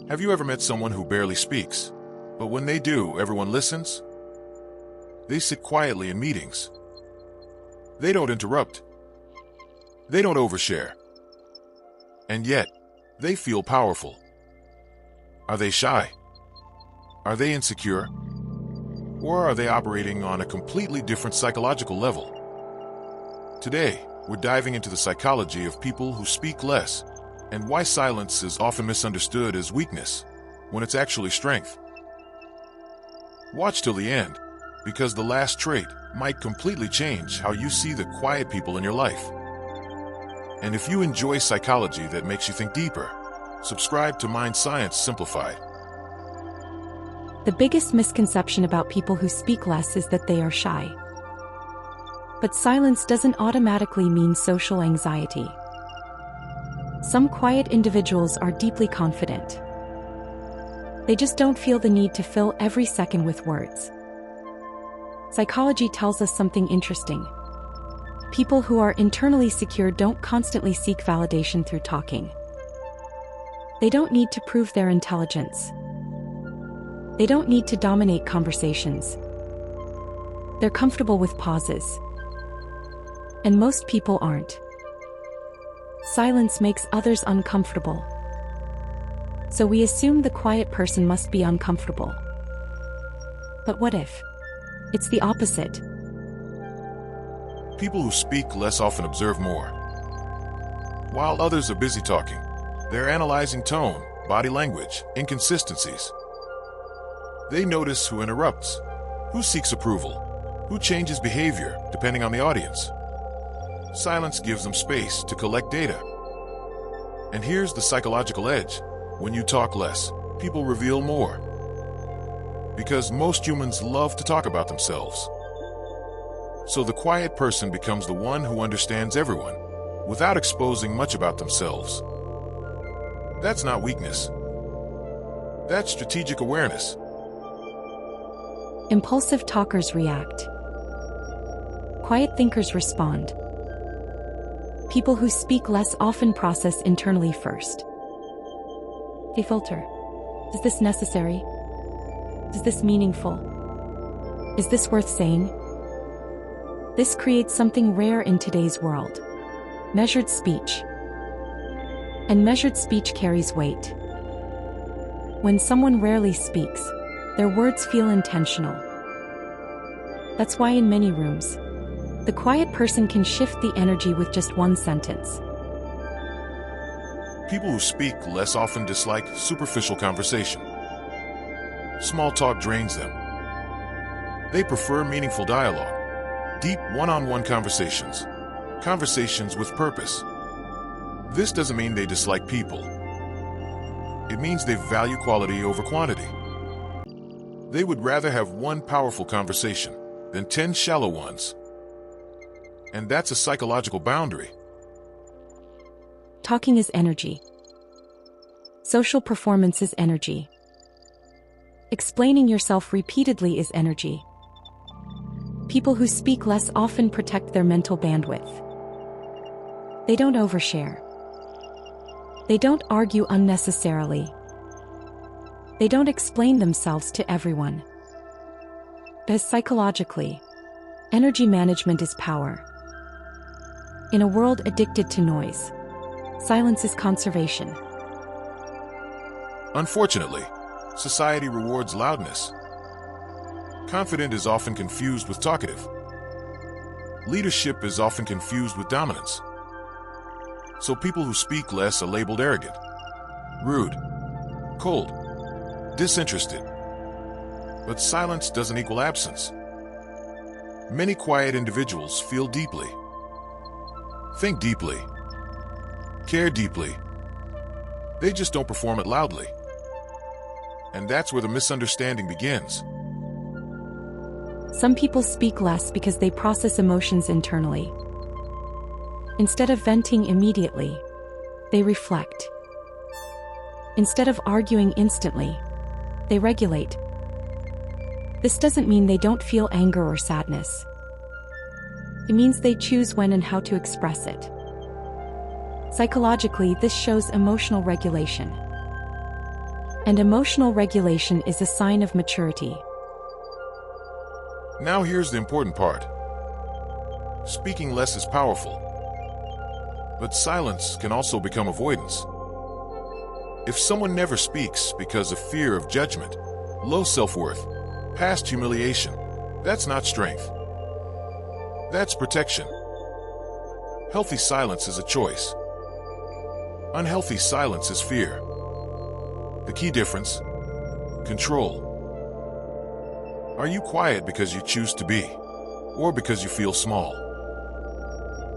Have you ever met someone who barely speaks, but when they do, everyone listens? They sit quietly in meetings. They don't interrupt. They don't overshare. And yet, they feel powerful. Are they shy? Are they insecure? Or are they operating on a completely different psychological level? Today, we're diving into the psychology of people who speak less and why silence is often misunderstood as weakness when it's actually strength. Watch till the end, because the last trait might completely change how you see the quiet people in your life. And if you enjoy psychology that makes you think deeper, subscribe to Mind Science Simplified. The biggest misconception about people who speak less is that they are shy. But silence doesn't automatically mean social anxiety. Some quiet individuals are deeply confident. They just don't feel the need to fill every second with words. Psychology tells us something interesting. People who are internally secure don't constantly seek validation through talking. They don't need to prove their intelligence. They don't need to dominate conversations. They're comfortable with pauses. And most people aren't. Silence makes others uncomfortable. So we assume the quiet person must be uncomfortable. But what if it's the opposite? People who speak less often observe more. While others are busy talking, they're analyzing tone, body language, inconsistencies. They notice who interrupts, who seeks approval, who changes behavior depending on the audience. Silence gives them space to collect data. And here's the psychological edge. When you talk less, people reveal more. Because most humans love to talk about themselves. So the quiet person becomes the one who understands everyone, without exposing much about themselves. That's not weakness. That's strategic awareness. Impulsive talkers react. Quiet thinkers respond. People who speak less often process internally first. They filter. Is this necessary? Is this meaningful? Is this worth saying? This creates something rare in today's world: measured speech. And measured speech carries weight. When someone rarely speaks, their words feel intentional. That's why in many rooms, the quiet person can shift the energy with just one sentence. People who speak less often dislike superficial conversation. Small talk drains them. They prefer meaningful dialogue, deep one-on-one conversations, conversations with purpose. This doesn't mean they dislike people. It means they value quality over quantity. They would rather have one powerful conversation than 10 shallow ones. And that's a psychological boundary. Talking is energy. Social performance is energy. Explaining yourself repeatedly is energy. People who speak less often protect their mental bandwidth. They don't overshare. They don't argue unnecessarily. They don't explain themselves to everyone. Because psychologically, energy management is power. In a world addicted to noise, silence is conservation. Unfortunately, society rewards loudness. Confident is often confused with talkative. Leadership is often confused with dominance. So people who speak less are labeled arrogant, rude, cold, disinterested. But silence doesn't equal absence. Many quiet individuals feel deeply, think deeply, care deeply. They just don't perform it loudly. And that's where the misunderstanding begins. Some people speak less because they process emotions internally. Instead of venting immediately, they reflect. Instead of arguing instantly, they regulate. This doesn't mean they don't feel anger or sadness. It means they choose when and how to express it. Psychologically, this shows emotional regulation. And emotional regulation is a sign of maturity. Now here's the important part. Speaking less is powerful, but silence can also become avoidance. If someone never speaks because of fear of judgment, low self-worth, past humiliation, that's not strength. That's protection. Healthy silence is a choice. Unhealthy silence is fear. The key difference: control. Are you quiet because you choose to be, or because you feel small?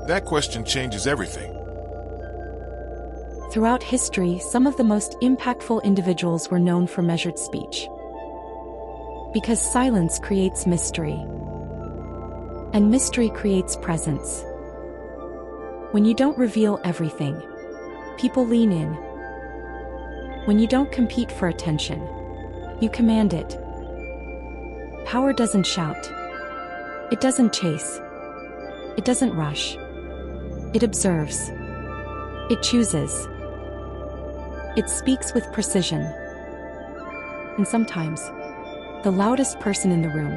That question changes everything. Throughout history, some of the most impactful individuals were known for measured speech. Because silence creates mystery. And mystery creates presence. When you don't reveal everything, people lean in. When you don't compete for attention, you command it. Power doesn't shout. It doesn't chase. It doesn't rush. It observes. It chooses. It speaks with precision. And sometimes, the loudest person in the room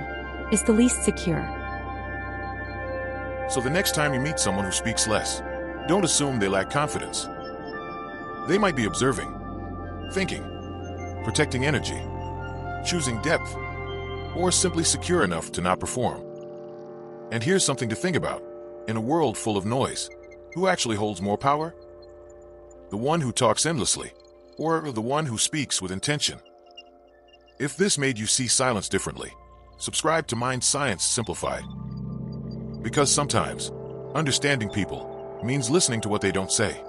is the least secure. So the next time you meet someone who speaks less, don't assume they lack confidence. They might be observing, thinking, protecting energy, choosing depth, or simply secure enough to not perform. And here's something to think about. In a world full of noise, who actually holds more power? The one who talks endlessly, or the one who speaks with intention? If this made you see silence differently, subscribe to Mind Science Simplified. Because sometimes, understanding people means listening to what they don't say.